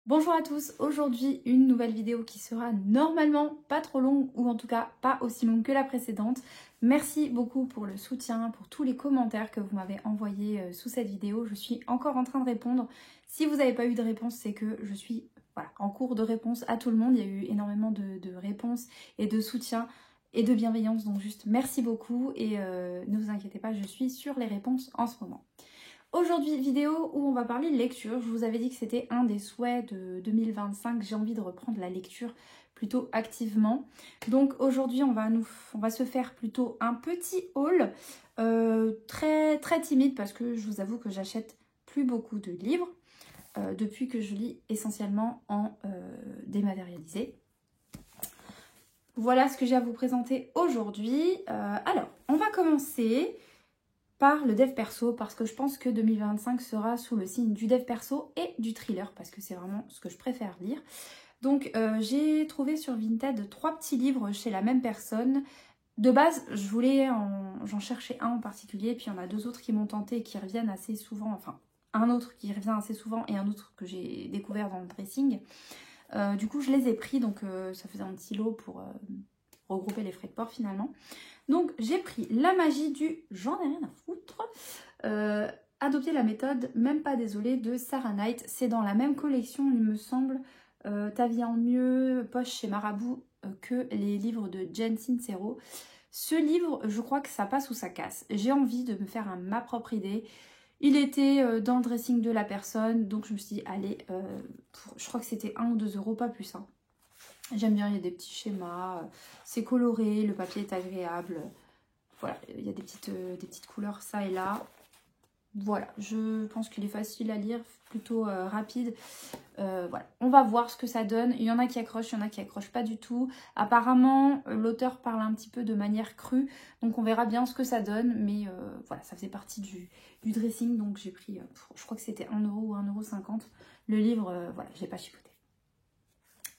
Bonjour à tous, aujourd'hui une nouvelle vidéo qui sera normalement pas trop longue ou en tout cas pas aussi longue que la précédente. Merci beaucoup pour le soutien, pour tous les commentaires que vous m'avez envoyés sous cette vidéo. Je suis encore en train de répondre. Si vous n'avez pas eu de réponse, c'est que je suis en cours de réponse à tout le monde. Il y a eu énormément de réponses et de soutien et de bienveillance, donc juste merci beaucoup et ne vous inquiétez pas, je suis sur les réponses en ce moment. Aujourd'hui, vidéo où on va parler lecture. Je vous avais dit que c'était un des souhaits de 2025. J'ai envie de reprendre la lecture plutôt activement. Donc aujourd'hui, on va se faire plutôt un petit haul très timide parce que je vous avoue que j'achète plus beaucoup de livres depuis que je lis essentiellement en dématérialisé. Voilà ce que j'ai à vous présenter aujourd'hui. Alors, on va commencer par le dev perso parce que je pense que 2025 sera sous le signe du dev perso et du thriller parce que c'est vraiment ce que je préfère lire. Donc j'ai trouvé sur Vinted 3 petits livres chez la même personne. De base, j'en cherchais un en particulier, puis il y en a 2 autres qui m'ont tenté et qui reviennent assez souvent, enfin un autre qui revient assez souvent et un autre que j'ai découvert dans le dressing. Du coup je les ai pris, donc ça faisait un petit lot pour regrouper les frais de port finalement. Donc j'ai pris La magie du j'en ai rien à foutre, adopter la méthode Même pas désolée de Sarah Knight. C'est dans la même collection, il me semble, Ta vie en mieux, Poche chez Marabout, que les livres de Jen Sincero. Ce livre, je crois que ça passe ou ça casse. J'ai envie de me faire ma propre idée. Il était dans le dressing de la personne, donc je me suis dit, allez, je crois que c'était 1 ou 2 euros, pas plus. Hein. J'aime bien, il y a des petits schémas, c'est coloré, le papier est agréable. Voilà, il y a des petites couleurs ça et là. Voilà, je pense qu'il est facile à lire, plutôt rapide. Voilà, on va voir ce que ça donne. Il y en a qui accrochent, il y en a qui accrochent pas du tout. Apparemment, l'auteur parle un petit peu de manière crue, donc on verra bien ce que ça donne. Mais voilà, ça faisait partie du dressing, donc j'ai pris, je crois que c'était 1 euro ou 1,50 €. Le livre, voilà, je l'ai pas chipoté.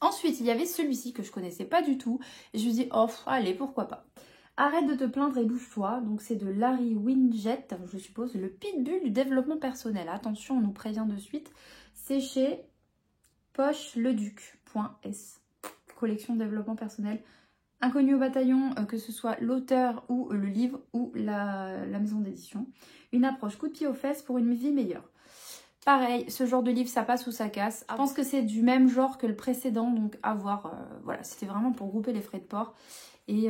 Ensuite, il y avait celui-ci que je connaissais pas du tout. Et je me dis, oh, allez, pourquoi pas. Arrête de te plaindre et bouge-toi. Donc c'est de Larry Winget, je suppose, le pitbull du développement personnel. Attention, on nous prévient de suite. C'est chez pocheleduc.s. Collection de développement personnel. Inconnu au bataillon, que ce soit l'auteur ou le livre ou la maison d'édition. Une approche coup de pied aux fesses pour une vie meilleure. Pareil, ce genre de livre, ça passe ou ça casse. Je pense que c'est du même genre que le précédent, donc à voir. Voilà, c'était vraiment pour grouper les frais de port. Et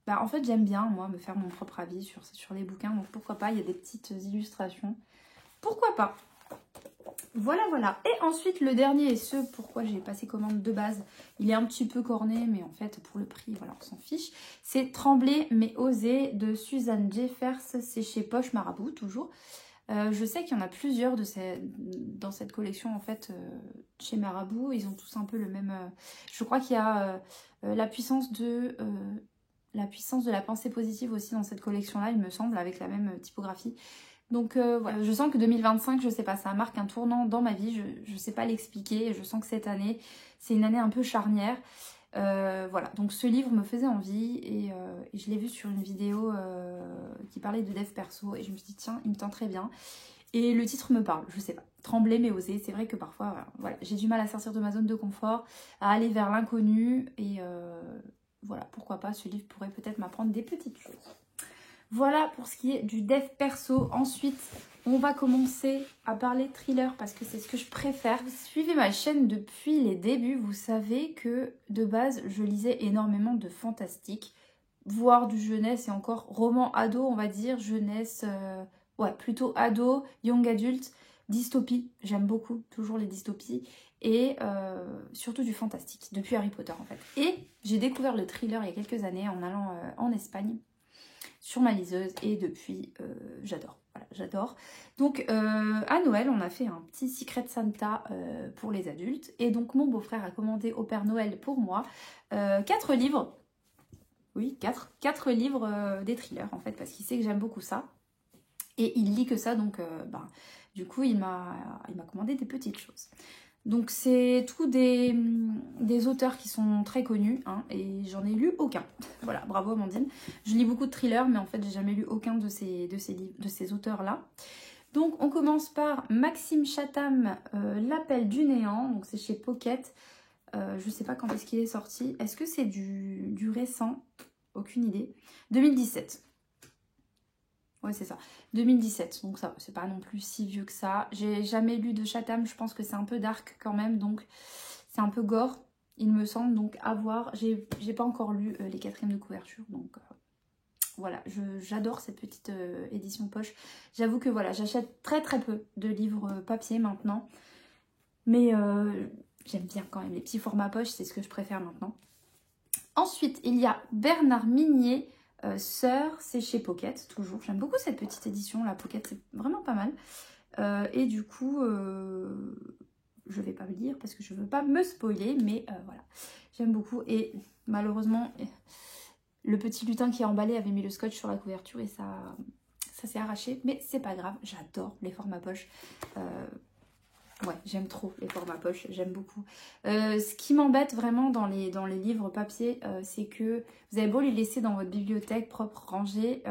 en fait, j'aime bien, moi, me faire mon propre avis sur les bouquins. Donc pourquoi pas, il y a des petites illustrations. Pourquoi pas. Voilà. Et ensuite, le dernier, et ce pourquoi j'ai passé commande de base, il est un petit peu corné, mais en fait, pour le prix, voilà, on s'en fiche. C'est Trembler mais oser de Suzanne Jeffers. C'est chez Poche Marabout, toujours. Je sais qu'il y en a plusieurs dans cette collection en fait chez Marabout. Ils ont tous un peu le même. Je crois qu'il y a la puissance de la pensée positive aussi dans cette collection-là, il me semble, avec la même typographie. Donc voilà, je sens que 2025, je sais pas, ça marque un tournant dans ma vie. Je sais pas l'expliquer. Je sens que cette année, c'est une année un peu charnière. Voilà, donc ce livre me faisait envie et je l'ai vu sur une vidéo qui parlait de dev perso et je me suis dit tiens, il me tente très bien. Et le titre me parle, je sais pas. Trembler mais oser, c'est vrai que parfois, voilà, j'ai du mal à sortir de ma zone de confort, à aller vers l'inconnu et voilà, pourquoi pas, ce livre pourrait peut-être m'apprendre des petites choses. Voilà pour ce qui est du dev perso. Ensuite, on va commencer à parler thriller parce que c'est ce que je préfère. Vous suivez ma chaîne depuis les débuts, vous savez que de base, je lisais énormément de fantastique, voire du jeunesse et encore roman ado, on va dire, jeunesse, plutôt ado, young adulte, dystopie. J'aime beaucoup, toujours les dystopies. Et surtout du fantastique, depuis Harry Potter en fait. Et j'ai découvert le thriller il y a quelques années en allant en Espagne sur ma liseuse et depuis j'adore, voilà, j'adore. Donc à Noël on a fait un petit Secret Santa pour les adultes et donc mon beau-frère a commandé au Père Noël pour moi 4 livres, oui 4 livres des thrillers en fait parce qu'il sait que j'aime beaucoup ça et il lit que ça donc du coup il m'a commandé des petites choses. Donc c'est tous des auteurs qui sont très connus hein, et j'en ai lu aucun. Voilà, bravo Amandine. Je lis beaucoup de thrillers mais en fait j'ai jamais lu aucun de ces auteurs-là. Donc on commence par Maxime Chatham, L'appel du néant, donc c'est chez Pocket. Je sais pas quand est-ce qu'il est sorti. Est-ce que c'est du récent? Aucune idée. 2017. Ouais, c'est ça. 2017. Donc ça, c'est pas non plus si vieux que ça. J'ai jamais lu de Chatham. Je pense que c'est un peu dark quand même. Donc c'est un peu gore, il me semble. Donc à voir. J'ai pas encore lu les 4e de couverture. Donc voilà, j'adore cette petite édition poche. J'avoue que voilà, j'achète très peu de livres papier maintenant. Mais j'aime bien quand même les petits formats poche, c'est ce que je préfère maintenant. Ensuite, il y a Bernard Minier, Sœur, c'est chez Pocket, toujours. J'aime beaucoup cette petite édition, la Pocket, c'est vraiment pas mal. Et du coup, je vais pas le lire parce que je veux pas me spoiler, mais voilà, j'aime beaucoup. Et malheureusement, le petit lutin qui est emballé avait mis le scotch sur la couverture et ça s'est arraché. Mais c'est pas grave, j'adore les formats poche. Ouais, j'aime trop les formats poche, j'aime beaucoup. Ce qui m'embête vraiment dans les livres papier, c'est que vous avez beau les laisser dans votre bibliothèque propre, rangée.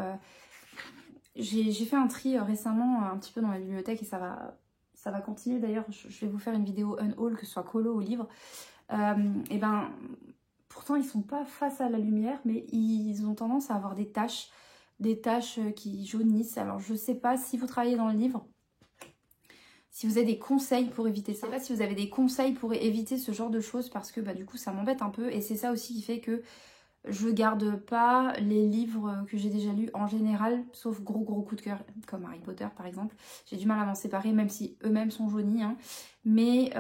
J'ai fait un tri récemment un petit peu dans la bibliothèque et ça va continuer. D'ailleurs, je vais vous faire une vidéo unhaul, que ce soit colo ou livre. Et ben, pourtant ils sont pas face à la lumière, mais ils ont tendance à avoir des taches qui jaunissent. Alors je sais pas si vous travaillez dans le livre, si vous avez des conseils pour éviter ça. Je sais pas si vous avez des conseils pour éviter ce genre de choses, parce que bah, du coup ça m'embête un peu. Et c'est ça aussi qui fait que je garde pas les livres que j'ai déjà lus en général, sauf gros coup de cœur, comme Harry Potter par exemple. J'ai du mal à m'en séparer, même si eux-mêmes sont jaunis. Hein. Mais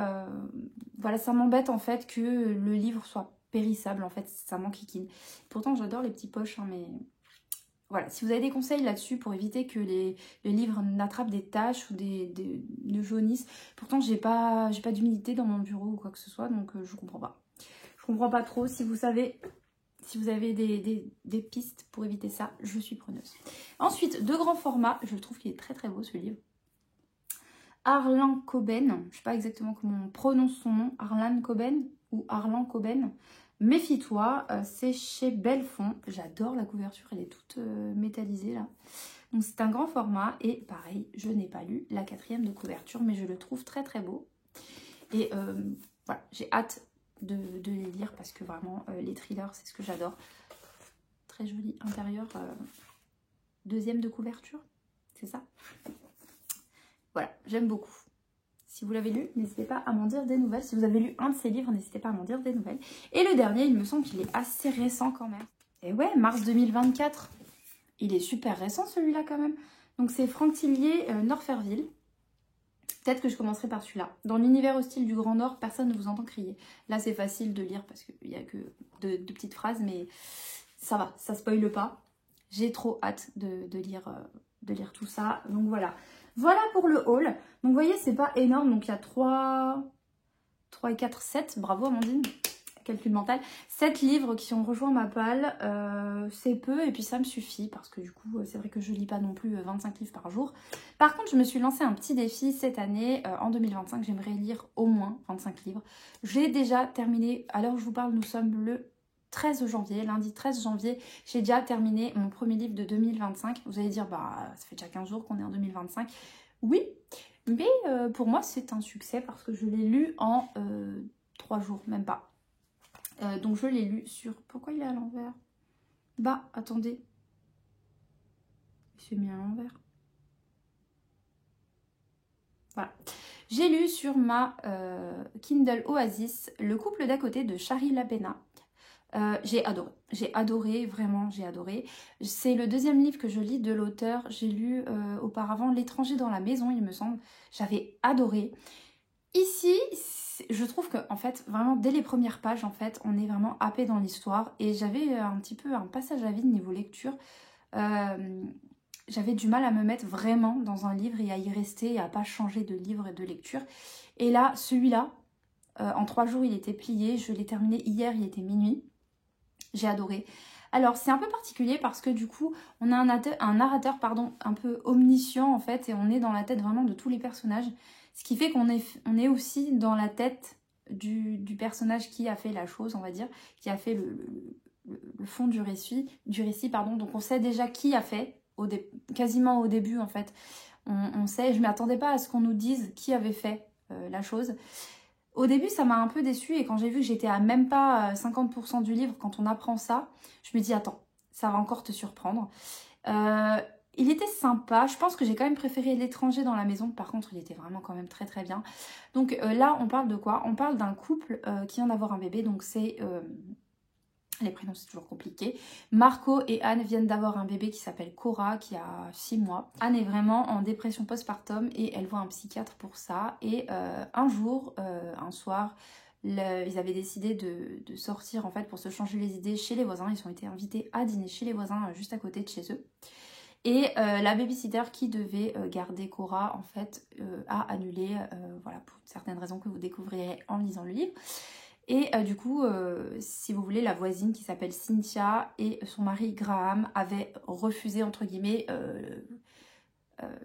voilà, ça m'embête en fait que le livre soit périssable, en fait, ça m'enquiquine. Pourtant j'adore les petits poches, hein, mais... Voilà, si vous avez des conseils là-dessus pour éviter que les livres n'attrapent des taches ou ne jaunissent. Pourtant, j'ai pas d'humidité dans mon bureau ou quoi que ce soit, donc je comprends pas. Je comprends pas trop. Si vous avez des pistes pour éviter ça, je suis preneuse. Ensuite, de grand format, je trouve qu'il est très beau ce livre. Harlan Coben, je sais pas exactement comment on prononce son nom, Harlan Coben ou Harlan Coben. Méfie-toi, c'est chez Belfond. J'adore la couverture, elle est toute métallisée là. Donc c'est un grand format et pareil, je n'ai pas lu la 4e de couverture, mais je le trouve très beau. Et voilà, j'ai hâte de les lire parce que vraiment les thrillers, c'est ce que j'adore. Très joli intérieur, 2e de couverture, c'est ça? Voilà, j'aime beaucoup. Si vous l'avez lu, n'hésitez pas à m'en dire des nouvelles. Si vous avez lu un de ces livres, n'hésitez pas à m'en dire des nouvelles. Et le dernier, il me semble qu'il est assez récent quand même. Et ouais, mars 2024. Il est super récent celui-là quand même. Donc c'est Franck Tillier, Norferville. Peut-être que je commencerai par celui-là. Dans l'univers hostile du Grand Nord, personne ne vous entend crier. Là, c'est facile de lire parce qu'il n'y a que de petites phrases, mais ça va, ça spoile pas. J'ai trop hâte de lire tout ça. Donc voilà. Voilà pour le haul. Donc vous voyez, c'est pas énorme. Donc il y a 3 et 4, 7. Bravo Amandine. Calcul mental. 7 livres qui ont rejoint ma palle. C'est peu et puis ça me suffit. Parce que du coup, c'est vrai que je lis pas non plus 25 livres par jour. Par contre, je me suis lancé un petit défi cette année. En 2025, j'aimerais lire au moins 25 livres. J'ai déjà terminé. À l'heure où je vous parle, nous sommes le 13 janvier, lundi 13 janvier, j'ai déjà terminé mon premier livre de 2025. Vous allez dire, bah ça fait déjà 15 jours qu'on est en 2025. Oui, mais pour moi c'est un succès parce que je l'ai lu en 3 jours, même pas. Donc je l'ai lu sur... Pourquoi il est à l'envers? Bah, attendez. Il s'est mis à l'envers. Voilà. J'ai lu sur ma Kindle Oasis Le couple d'à côté de Shari Labena. J'ai adoré, vraiment j'ai adoré. C'est le 2e livre que je lis de l'auteur. J'ai lu auparavant L'étranger dans la maison, il me semble. J'avais adoré. Ici, je trouve que en fait, vraiment dès les premières pages, en fait, on est vraiment happé dans l'histoire. Et j'avais un petit peu un passage à vide niveau lecture. J'avais du mal à me mettre vraiment dans un livre et à y rester et à pas changer de livre et de lecture. Et là, celui-là, en 3 jours, il était plié. Je l'ai terminé hier, il était minuit. J'ai adoré. Alors, c'est un peu particulier parce que du coup, on a un narrateur un peu omniscient en fait, et on est dans la tête vraiment de tous les personnages. Ce qui fait qu'on est aussi dans la tête du personnage qui a fait la chose, on va dire, qui a fait le fond du récit, pardon. Donc, on sait déjà qui a fait, quasiment au début en fait. on sait. Je ne m'attendais pas à ce qu'on nous dise qui avait fait la chose. Au début, ça m'a un peu déçue et quand j'ai vu que j'étais à même pas 50% du livre, quand on apprend ça, je me dis attends, ça va encore te surprendre. Il était sympa, je pense que j'ai quand même préféré L'étranger dans la maison, par contre il était vraiment quand même très très bien. Donc là on parle de quoi? On parle d'un couple qui vient d'avoir un bébé, donc c'est... les prénoms c'est toujours compliqué. Marco et Anne viennent d'avoir un bébé qui s'appelle Cora, qui a 6 mois. Anne est vraiment en dépression postpartum et elle voit un psychiatre pour ça. Et un jour, un soir, ils avaient décidé de sortir en fait pour se changer les idées chez les voisins. Ils ont été invités à dîner chez les voisins juste à côté de chez eux. Et la babysitter qui devait garder Cora en fait a annulé, voilà, pour certaines raisons que vous découvrirez en lisant le livre. Et du coup, si vous voulez, la voisine qui s'appelle Cynthia et son mari Graham avaient refusé, entre guillemets,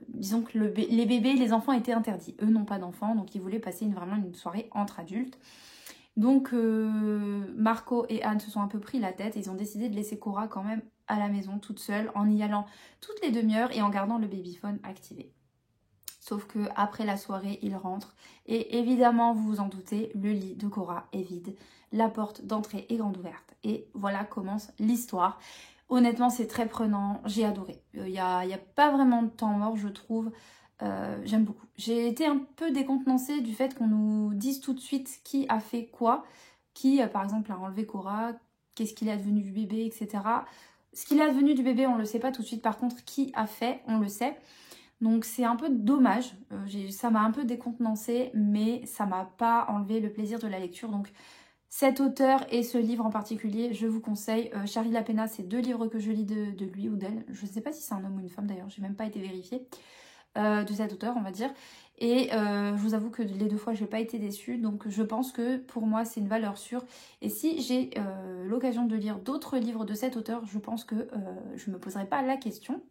disons que les bébés, les enfants étaient interdits. Eux n'ont pas d'enfants, donc ils voulaient passer vraiment une soirée entre adultes. Donc Marco et Anne se sont un peu pris la tête et ils ont décidé de laisser Cora quand même à la maison toute seule, en y allant toutes les demi-heures et en gardant le babyphone activé. Sauf que après la soirée, ils rentrent et évidemment, vous vous en doutez, le lit de Cora est vide. La porte d'entrée est grande ouverte. Et voilà commence l'histoire. Honnêtement, c'est très prenant. J'ai adoré. Il n'y a pas vraiment de temps mort, je trouve. J'aime beaucoup. J'ai été un peu décontenancée du fait qu'on nous dise tout de suite qui a fait quoi. Qui, par exemple, a enlevé Cora, qu'est-ce qu'il est advenu du bébé, etc. Ce qu'il est advenu du bébé, on ne le sait pas tout de suite. Par contre, qui a fait, on le sait. Donc c'est un peu dommage, ça m'a un peu décontenancée, mais ça m'a pas enlevé le plaisir de la lecture. Donc cet auteur et ce livre en particulier, je vous conseille. Charlie Lapena, c'est 2 livres que je lis de lui ou d'elle. Je ne sais pas si c'est un homme ou une femme d'ailleurs, j'ai même pas été vérifiée. De cet auteur, on va dire. Et je vous avoue que les 2 fois, je n'ai pas été déçue. Donc je pense que pour moi, c'est une valeur sûre. Et si j'ai l'occasion de lire d'autres livres de cet auteur, je pense que je ne me poserai pas la question.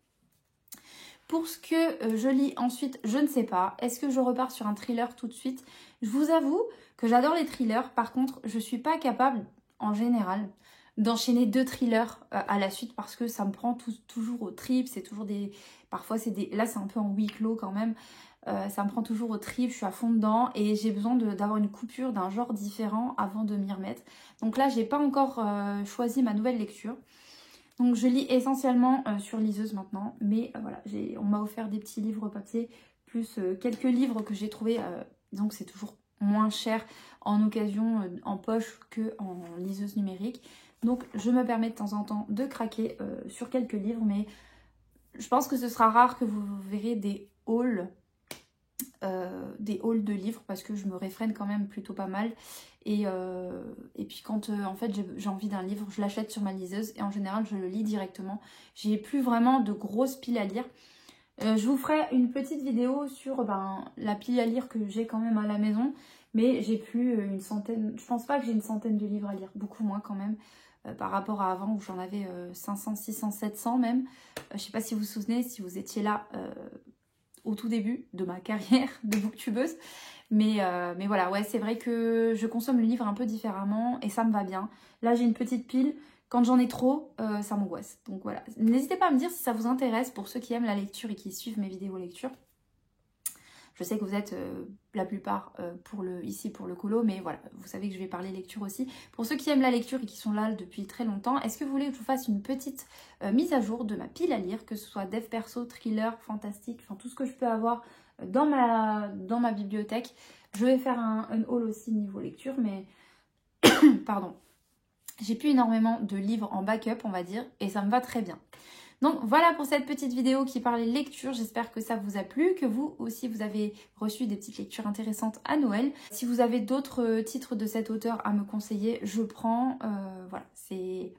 Pour ce que je lis ensuite, je ne sais pas. Est-ce que je repars sur un thriller tout de suite? Je vous avoue que j'adore les thrillers. Par contre, je ne suis pas capable, en général, d'enchaîner 2 thrillers à la suite parce que ça me prend toujours aux tripes. C'est toujours des... Parfois, c'est des... Là, c'est un peu en huis clos quand même. Ça me prend toujours aux tripes. Je suis à fond dedans et j'ai besoin d'avoir une coupure d'un genre différent avant de m'y remettre. Donc là, j'ai pas encore choisi ma nouvelle lecture. Donc je lis essentiellement sur liseuse maintenant, mais voilà, on m'a offert des petits livres papier, plus quelques livres que j'ai trouvés, donc c'est toujours moins cher en occasion, en poche que en liseuse numérique. Donc je me permets de temps en temps de craquer sur quelques livres, mais je pense que ce sera rare que vous verrez des hauls de livres parce que je me réfrène quand même plutôt pas mal. Et puis quand en fait j'ai envie d'un livre, je l'achète sur ma liseuse et en général je le lis directement. J'ai plus vraiment de grosses piles à lire. Je vous ferai une petite vidéo sur la pile à lire que j'ai quand même à la maison, mais j'ai plus une centaine, je pense pas que j'ai une centaine de livres à lire, beaucoup moins quand même par rapport à avant où j'en avais 500, 600, 700 même. Je sais pas si vous vous souvenez, si vous étiez là au tout début de ma carrière de booktubeuse. Mais voilà, ouais, c'est vrai que je consomme le livre un peu différemment et ça me va bien. Là, j'ai une petite pile. Quand j'en ai trop, ça m'angoisse. Donc voilà. N'hésitez pas à me dire si ça vous intéresse pour ceux qui aiment la lecture et qui suivent mes vidéos lecture. Je sais que vous êtes la plupart ici pour le colo, mais voilà, vous savez que je vais parler lecture aussi. Pour ceux qui aiment la lecture et qui sont là depuis très longtemps, est-ce que vous voulez que je vous fasse une petite mise à jour de ma pile à lire, que ce soit dev perso, thriller, fantastique, enfin tout ce que je peux avoir dans ma bibliothèque. Je vais faire un haul aussi niveau lecture, mais pardon, j'ai plus énormément de livres en backup, on va dire, et ça me va très bien. Donc voilà pour cette petite vidéo qui parlait lecture, j'espère que ça vous a plu, que vous aussi vous avez reçu des petites lectures intéressantes à Noël. Si vous avez d'autres titres de cet auteur à me conseiller, je prends, voilà, c'est...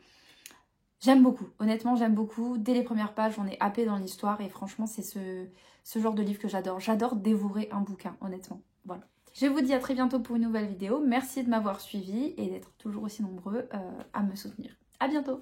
J'aime beaucoup, honnêtement j'aime beaucoup. Dès les premières pages, on est happé dans l'histoire et franchement c'est ce genre de livre que j'adore. J'adore dévorer un bouquin, honnêtement. Voilà. Je vous dis à très bientôt pour une nouvelle vidéo. Merci de m'avoir suivi et d'être toujours aussi nombreux à me soutenir. À bientôt.